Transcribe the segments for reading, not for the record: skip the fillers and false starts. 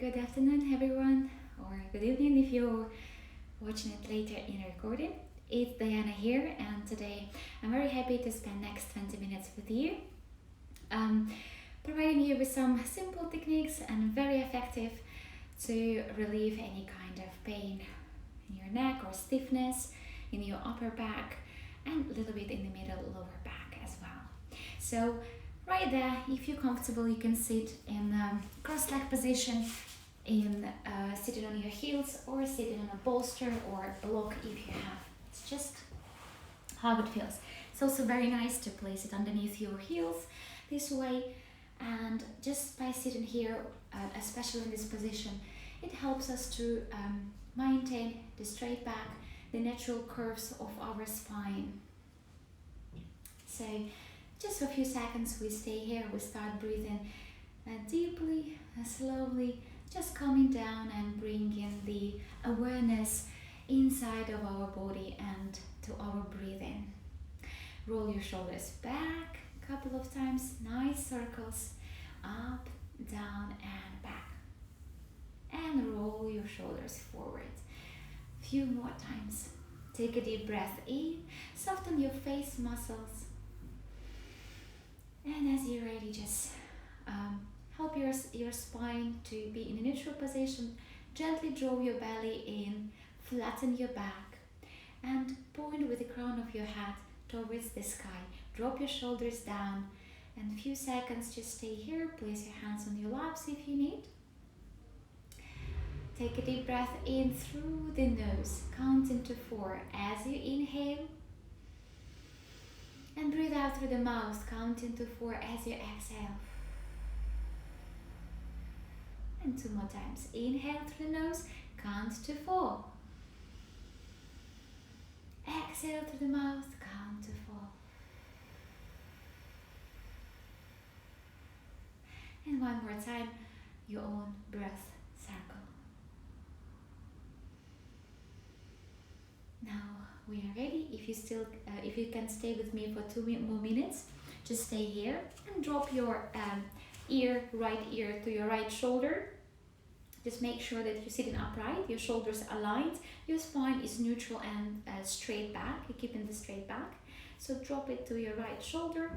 Good afternoon, everyone, or good evening if you're watching it later in a recording. It's Diana here, and today I'm very happy to spend next 20 minutes with you, providing you with some simple techniques and very effective to relieve any kind of pain in your neck or stiffness in your upper back and a little bit in the middle lower back as well. So right there, if you're comfortable, you can sit in cross-leg position, sitting on your heels or sitting on a bolster or a block if you have. It's just how it feels. It's also very nice to place it underneath your heels this way, and just by sitting here, especially in this position, it helps us to maintain the straight back, the natural curves of our spine. So just for a few seconds we stay here, we start breathing deeply and slowly, just coming down and bringing the awareness inside of our body and to our breathing. Roll your shoulders back a couple of times, nice circles, up, down and back. And roll your shoulders forward. A few more times. Take a deep breath in, soften your face muscles. And as you're ready, just help your spine to be in a neutral position. Gently draw your belly in, flatten your back, and point with the crown of your head towards the sky. Drop your shoulders down, and a few seconds just stay here. Place your hands on your laps if you need. Take a deep breath in through the nose, counting to 4 as you inhale. And breathe out through the mouth, counting to 4 as you exhale. And 2 more times. Inhale through the nose, count to 4. Exhale through the mouth, count to 4. And one more time, your own breath circle. Now we are ready. If you can stay with me for 2 more minutes, just stay here and drop your right ear to your right shoulder. Just make sure that you're sitting upright, your shoulders aligned, your spine is neutral and straight back. You're keeping the straight back. So drop it to your right shoulder.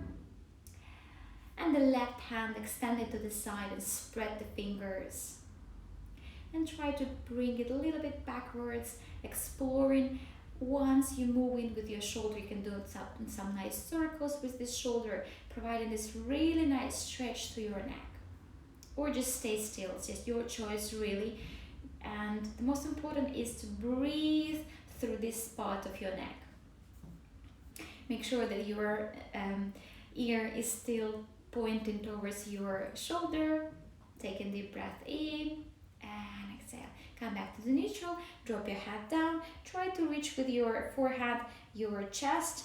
And the left hand extended to the side and spread the fingers. And try to bring it a little bit backwards, exploring. Once you move in with your shoulder, you can do some nice circles with this shoulder, providing this really nice stretch to your neck. Or just stay still, it's just your choice really. And the most important is to breathe through this part of your neck. Make sure that your ear is still pointing towards your shoulder. Take a deep breath in and exhale. Come back to the neutral, drop your head down, try to reach with your forehead your chest,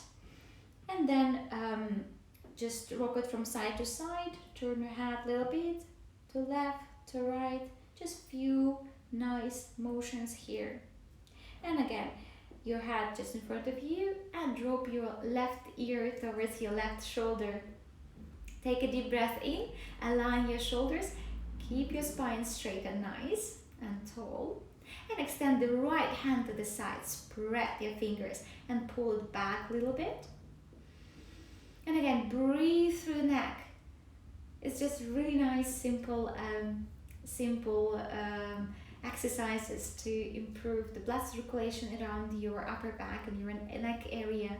and then just rock it from side to side, turn your head a little bit, to left, to right, just few nice motions here. And again, your head just in front of you, and drop your left ear towards your left shoulder. Take a deep breath in, align your shoulders, keep your spine straight and nice and tall, and extend the right hand to the side, spread your fingers and pull it back a little bit. And again, breathe through the neck. It's just really nice, simple exercises to improve the blood circulation around your upper back and your neck area.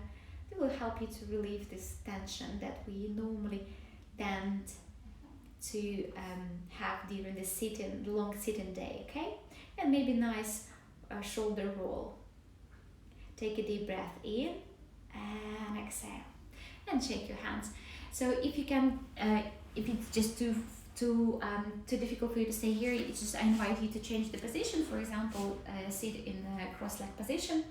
They will help you to relieve this tension that we normally tend to have during the long sitting day, okay? And maybe nice shoulder roll. Take a deep breath in and exhale, and shake your hands. So if you can, if it's just too difficult for you to stay here, I invite you to change the position. For example, sit in a cross-leg position.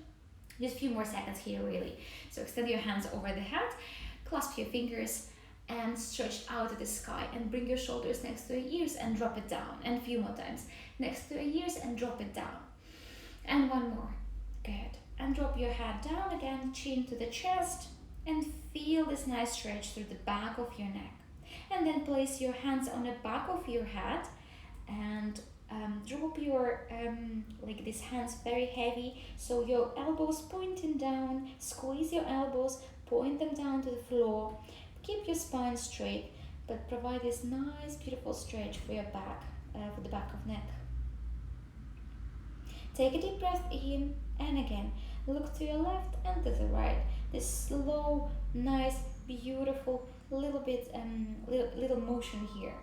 Just a few more seconds here, really. So extend your hands over the head, clasp your fingers, and stretch out to the sky, and bring your shoulders next to your ears and drop it down. And a few more times. Next to your ears and drop it down. And one more. Good. And drop your head down again, chin to the chest, and feel this nice stretch through the back of your neck. And then place your hands on the back of your head and drop your like these hands very heavy, so your elbows pointing down. Squeeze your elbows, point them down to the floor. Keep your spine straight, but provide this nice, beautiful stretch for your back, for the back of neck. Take a deep breath in, and again, look to your left and to the right. This slow, nice, beautiful, little bit, little motion here.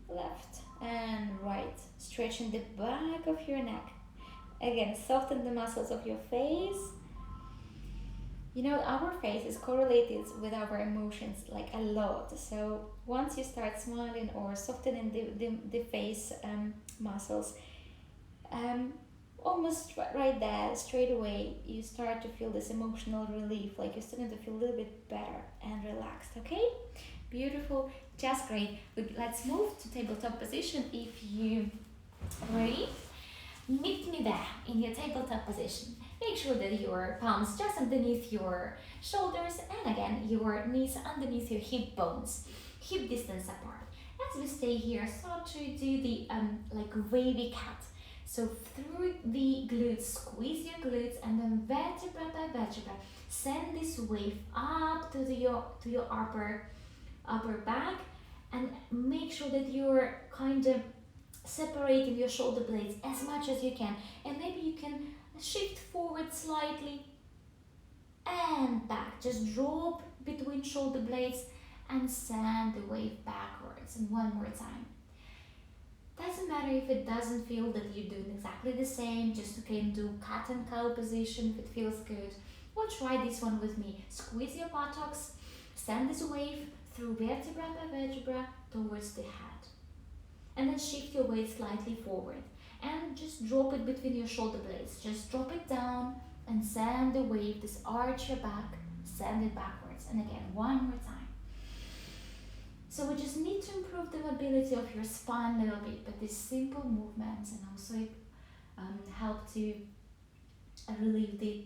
Left and right, stretching the back of your neck. Again, soften the muscles of your face. You know, our face is correlated with our emotions like a lot. So once you start smiling or softening the face muscles, almost right there, straight away, you start to feel this emotional relief, like you're starting to feel a little bit better and relaxed, okay? Beautiful, just great. Let's move to tabletop position if you ready. Meet me there in your tabletop position. Make sure that your palms just underneath your shoulders, and again your knees underneath your hip bones, hip distance apart. As we stay here, start to do the like wavy cat. So through the glutes, squeeze your glutes, and then vertebra by vertebra, send this wave up to your upper back, and make sure that you're kind of separating your shoulder blades as much as you can, and maybe you can shift forward slightly and back. Just drop between shoulder blades and send the wave backwards. And one more time. Doesn't matter if it doesn't feel that you're doing exactly the same, just you can do cat and cow position if it feels good. Well, try this one with me. Squeeze your buttocks, send this wave through vertebra by vertebra towards the head. And then shift your weight slightly forward. And just drop it between your shoulder blades. Just drop it down and send the wave, this arch your back, send it backwards. And again, one more time. So we just need to improve the mobility of your spine a little bit, but these simple movements and also help to relieve the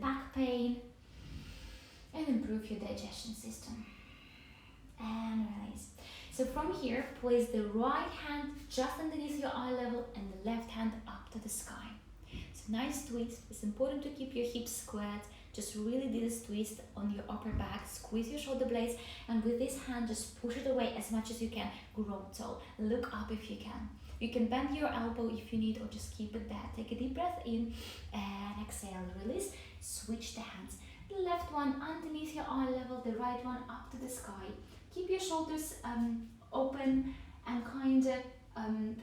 back pain and improve your digestion system. And release. So from here, place the right hand just underneath your eye level and the left hand up to the sky. So nice twist. It's important to keep your hips squared. Just really do this twist on your upper back. Squeeze your shoulder blades, and with this hand, just push it away as much as you can. Grow tall. Look up if you can. You can bend your elbow if you need, or just keep it there. Take a deep breath in and exhale. Release. Switch the hands. The left one underneath your eye level, the right one up to the sky. Keep your shoulders open and kind of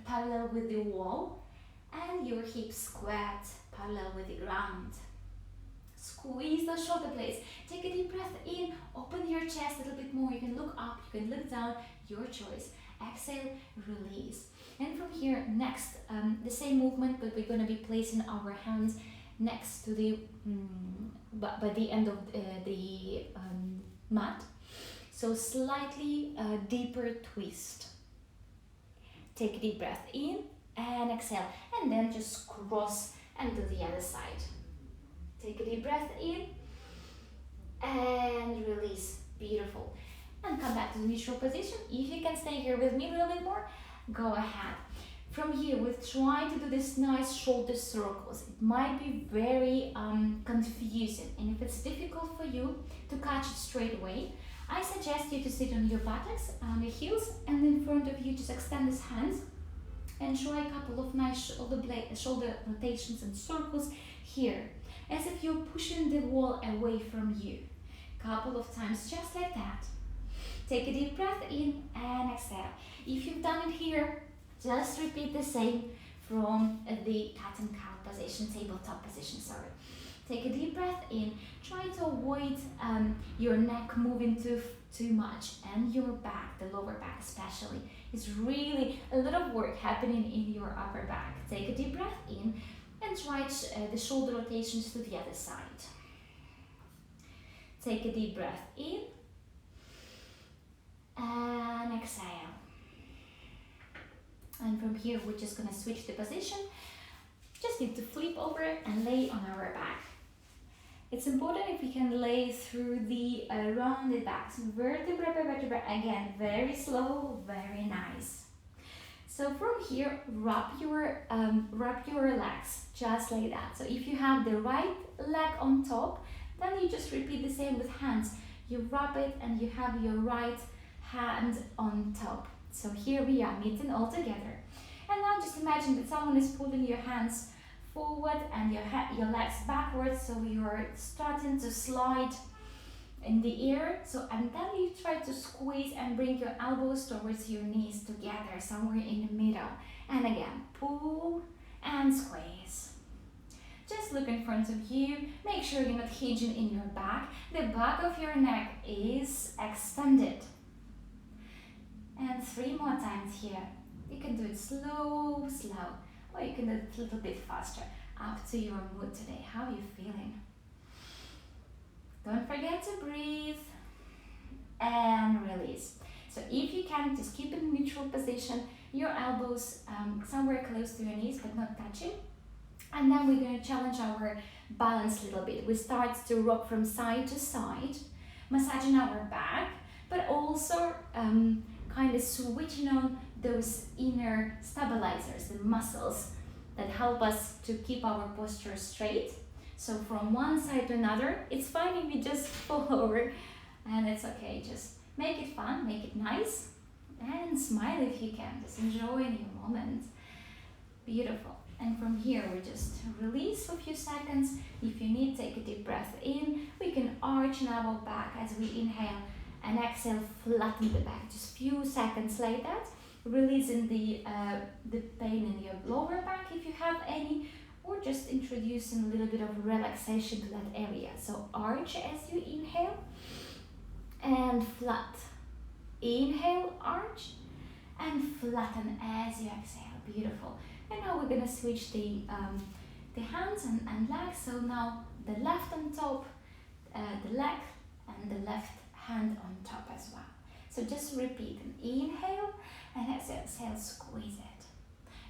parallel with the wall, and your hips squared parallel with the ground. Squeeze those shoulder blades. Take a deep breath in, open your chest a little bit more. You can look up, you can look down, your choice. Exhale, release. And from here, next, the same movement, but we're going to be placing our hands next to the, by the end of the mat. So slightly deeper twist. Take a deep breath in and exhale, and then just cross and do the other side. Take a deep breath in and release. Beautiful. And come back to the neutral position. If you can stay here with me a little bit more, go ahead. From here, we'll try to do this nice shoulder circles. It might be very confusing, and if it's difficult for you to catch it straight away, I suggest you to sit on your buttocks, on your heels, and in front of you just extend these hands and try a couple of nice shoulder rotations and circles here, as if you're pushing the wall away from you. Couple of times just like that. Take a deep breath in and exhale. If you've done it here, just repeat the same from the cat and cow position, tabletop position, sorry. Take a deep breath in. Try to avoid your neck moving too much, and your back, the lower back especially. It's really a lot of work happening in your upper back. Take a deep breath in and try the shoulder rotations to the other side. Take a deep breath in and exhale. And from here, we're just going to switch the position. Just need to flip over and lay on our back. It's important if we can lay through the rounded back. So vertebra by vertebra, again, very slow, very nice. So from here, wrap your legs just like that. So if you have the right leg on top, then you just repeat the same with hands. You wrap it and you have your right hand on top. So here we are meeting all together. And now just imagine that someone is pulling your hands forward and your legs backwards, so you're starting to slide in the air. So and then you try to squeeze and bring your elbows towards your knees together, somewhere in the middle. And again, pull and squeeze. Just look in front of you. Make sure you're not hinging in your back. The back of your neck is extended. And 3 more times here. You can do it slow, or you can do it a little bit faster. Up to your mood today. How are you feeling? Don't forget to breathe and release. So if you can, just keep in neutral position, your elbows somewhere close to your knees but not touching. And then we're going to challenge our balance a little bit. We start to rock from side to side, massaging our back, but also kind of switching on those inner stabilizers, the muscles that help us to keep our posture straight. So from one side to another, it's fine if you just fall over, and it's okay. Just make it fun, make it nice, and smile if you can. Just enjoy your moment. Beautiful. And from here, we just release for a few seconds. If you need, take a deep breath in. We can arch our back as we inhale, and exhale, flatten the back. Just few seconds like that. Releasing the pain in your lower back if you have any, or just introducing a little bit of relaxation to that area. So arch as you inhale and flat. Inhale, arch, and flatten as you exhale. Beautiful. And now we're gonna switch the hands and legs. So now the left on top, the leg, and the left hand on top as well. So just repeat an inhale, and as you exhale, squeeze it.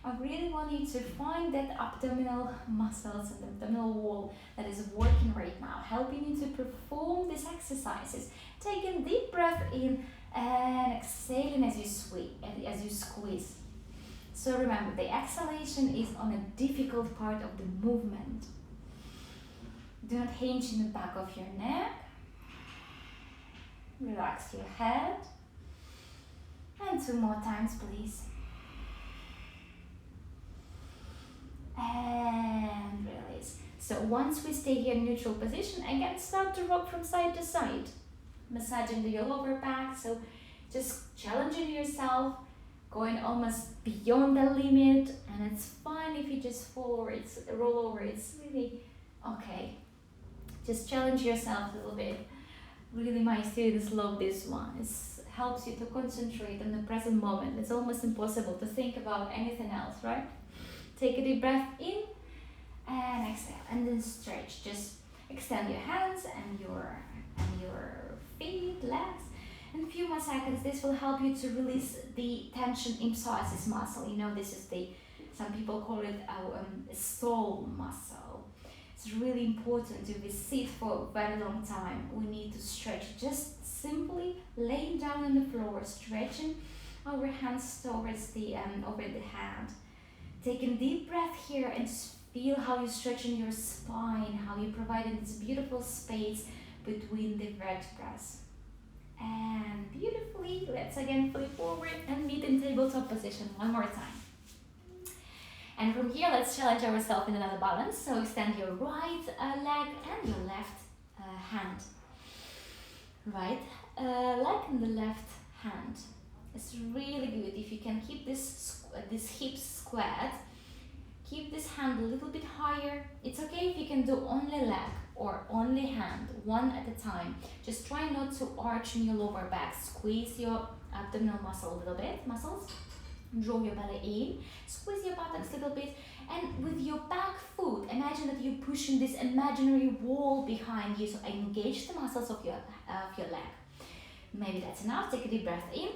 I really want you to find that abdominal muscles and abdominal wall that is working right now, helping you to perform these exercises. Take a deep breath in and exhaling as you squeeze. So remember, the exhalation is on a difficult part of the movement. Do not hinge in the back of your neck. Relax your head. And 2 more times, please. And release. So once we stay here in neutral position, again start to rock from side to side. Massaging your lower back, so just challenging yourself, going almost beyond the limit, and it's fine if you just fall or roll over, it's really okay. Just challenge yourself a little bit. Really, my students love this one. It helps you to concentrate on the present moment. It's almost impossible to think about anything else, right? Take a deep breath in and exhale, and then stretch. Just extend your hands and your feet, legs. In a few more seconds, this will help you to release the tension in psoas muscle. You know, this is some people call it a soul muscle. It's really important. If we sit for a very long time, we need to stretch. Just simply laying down on the floor, stretching our hands towards the over the hand. Taking a deep breath here and just feel how you're stretching your spine, how you're providing this beautiful space between the vertebrae. And beautifully, let's again flip forward and meet in tabletop position one more time. And from here, let's challenge ourselves in another balance. So extend your right leg and your left hand. Right leg and the left hand. It's really good if you can keep this hips squared. Keep this hand a little bit higher. It's okay if you can do only leg or only hand, one at a time. Just try not to arch in your lower back. Squeeze your abdominal muscle a little bit, draw your belly in, squeeze your buttocks a little bit, and with your back foot, imagine that you're pushing this imaginary wall behind you, so engage the muscles of your leg. Maybe that's enough. Take a deep breath in,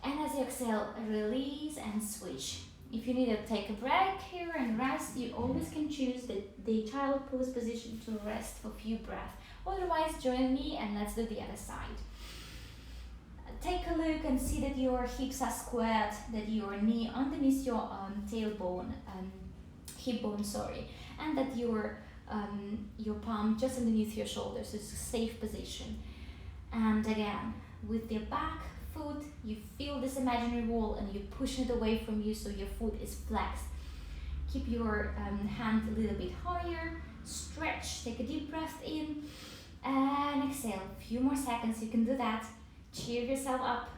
and as you exhale, release and switch. If you need to take a break here and rest, you always can choose the child pose position to rest for a few breaths. Otherwise, join me and let's do the other side. take a look and see that your hips are squared, that your knee underneath your tailbone, hip bone, sorry, and that your palm just underneath your shoulders is a safe position. And again, with your back foot, you feel this imaginary wall and you push it away from you so your foot is flexed. Keep your hand a little bit higher, stretch, take a deep breath in, and exhale. A few more seconds, you can do that. Cheer yourself up,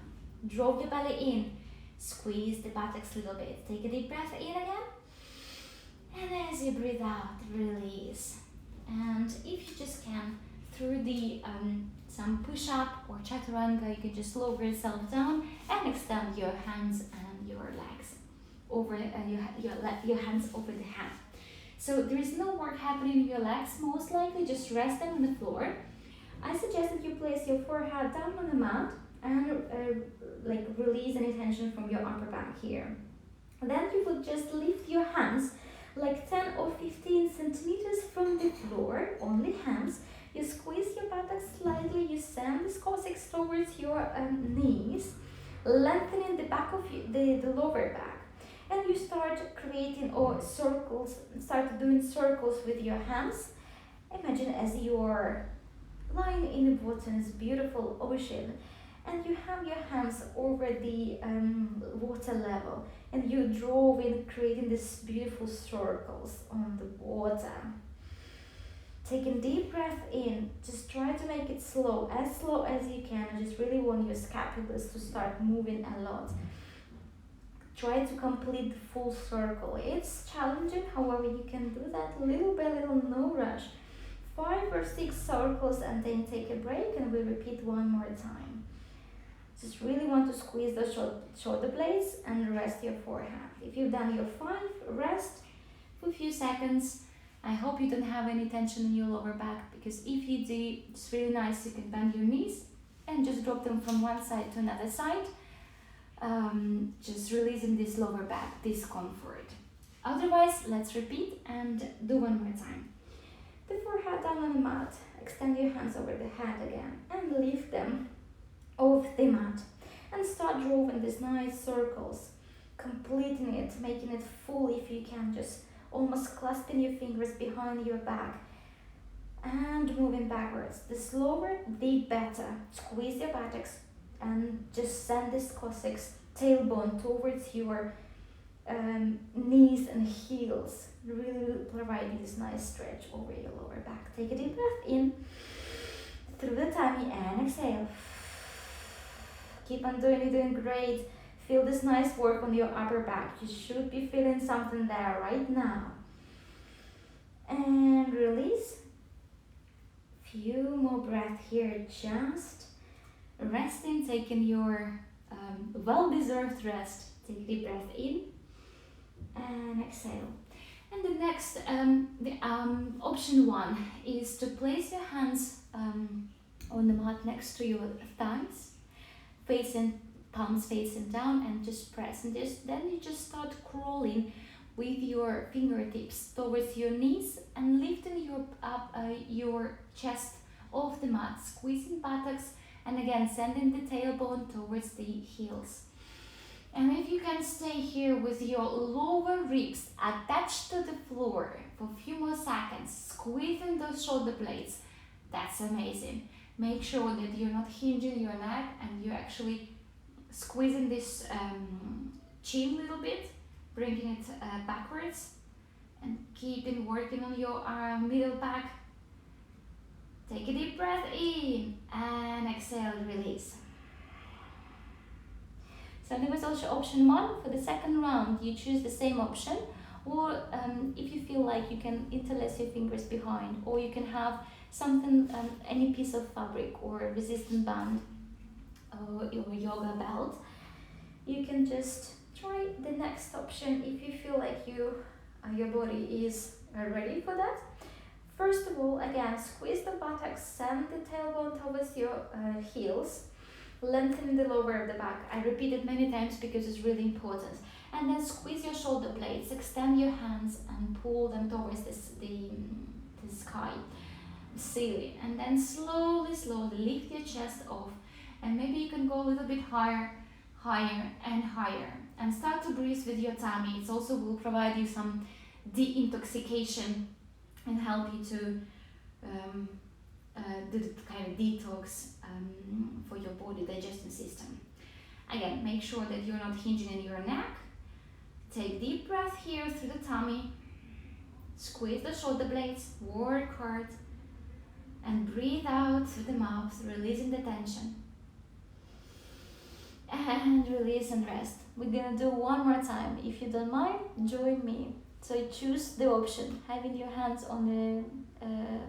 drop your belly in, squeeze the buttocks a little bit. Take a deep breath in again, and as you breathe out, release. And if you just can, through the some push-up or chaturanga, you can just lower yourself down and extend your hands and your legs over your hands over the hand. So there is no work happening in your legs, most likely just rest them on the floor. I suggest that you place your forehead down on the mat and like release any tension from your upper back here. Then you would just lift your hands like 10 or 15 centimeters from the floor, only hands. You squeeze your buttocks slightly, you send the coccyx towards your knees, lengthening the back of the lower back. And you start creating start doing circles with your hands. Imagine as you're lying in the bottom's beautiful ocean and you have your hands over the water level and you draw in, creating these beautiful circles on the water. Take a deep breath in, just try to make it slow as you can. I just really want your scapulas to start moving a lot. Try to complete the full circle. It's challenging, however, you can do that little by little, no rush. 5 or 6 circles and then take a break and we repeat one more time. Just really want to squeeze the shoulder blades and rest your forehead. If you've done your 5, rest for a few seconds. I hope you don't have any tension in your lower back, because if you do, it's really nice. You can bend your knees and just drop them from one side to another side. Just releasing this lower back discomfort. Otherwise, let's repeat and do one more time. The forehead down on the mat, extend your hands over the head again and lift them off the mat and start drawing these nice circles, completing it, making it full if you can, just almost clasping your fingers behind your back and moving backwards. The slower, the better. Squeeze your buttocks and just send this coccyx tailbone towards your knees and heels, really providing this nice stretch over your lower back. Take a deep breath in through the tummy and exhale. Keep on doing it, you're doing great. Feel this nice work on your upper back. You should be feeling something there right now. And release. Few more breaths here, just resting, taking your well-deserved rest. Take a deep breath in and exhale. And the next, option 1 is to place your hands on the mat next to your thighs, palms facing down, and just press. And then you just start crawling with your fingertips towards your knees and lifting your chest off the mat, squeezing buttocks, and again sending the tailbone towards the heels. And if you can stay here with your lower ribs attached to the floor for a few more seconds, squeezing those shoulder blades, that's amazing. Make sure that you're not hinging your neck and you're actually squeezing this chin a little bit, bringing it backwards, and keeping working on your middle back. Take a deep breath in and exhale, release. So there was also option 1 for the second round. You choose the same option, or if you feel like you can interlace your fingers behind, or you can have something, any piece of fabric or a resistant band or your yoga belt. You can just try the next option if you feel like your body is ready for that. First of all, again, squeeze the buttocks, send the tailbone towards your heels, lengthen the lower of the back. I repeat it many times because it's really important. And then squeeze your shoulder blades, extend your hands and pull them towards the sky, ceiling. And then slowly lift your chest off and maybe you can go a little bit higher, higher and higher, and start to breathe with your tummy. It also will provide you some deintoxication and help you to do the kind of detox for your body digestion system. Again, make sure that you're not hinging in your neck. Take deep breath here through the tummy. Squeeze the shoulder blades, work hard, and breathe out through the mouth, releasing the tension. And release and rest. We're gonna do one more time. If you don't mind, join me. So choose the option, having your hands on the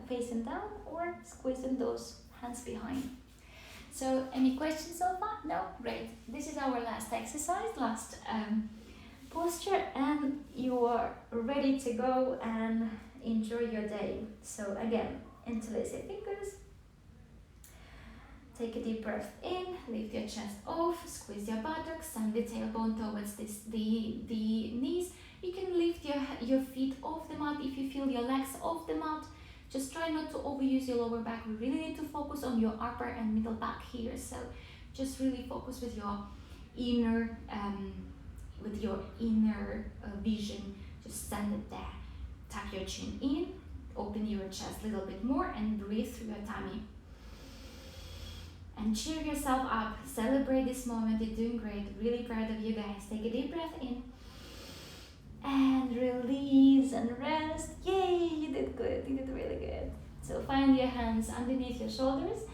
facing down or squeezing those hands behind. So any questions so far? No? Great. This is our last exercise, last posture, and you are ready to go and enjoy your day. So again, interlace your fingers. Take a deep breath in, lift your chest off, squeeze your buttocks, send the tailbone towards the knees. You can lift your feet off the mat if you feel your legs off the mat. Just try not to overuse your lower back. We really need to focus on your upper and middle back here. So just really focus with your inner vision. Just send it there. Tuck your chin in, open your chest a little bit more, and breathe through your tummy. And cheer yourself up. Celebrate this moment. You're doing great. Really proud of you guys. Take a deep breath in. And release and rest. Yay, you did good. You did really good. So find your hands underneath your shoulders.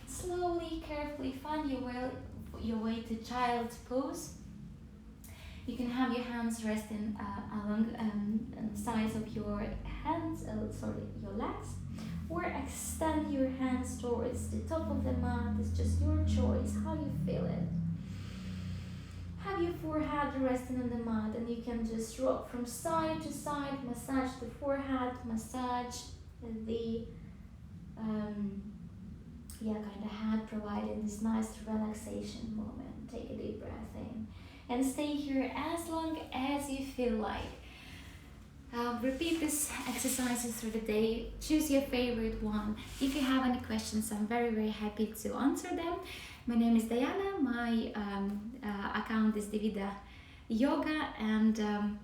Slowly, carefully find your way to child's pose. You can have your hands resting along the sides of your hands, your legs. Or extend your hands towards the top of the mat. It's just your choice, how you feel it. Have your forehead resting on the mat, and you can just rock from side to side, massage the forehead, massage the kind of head, providing this nice relaxation moment. Take a deep breath in and stay here as long as you feel like. Repeat these exercises through the day. Choose your favorite one. If you have any questions, I'm very, very happy to answer them. My name is Diana. My account is Divida Yoga, and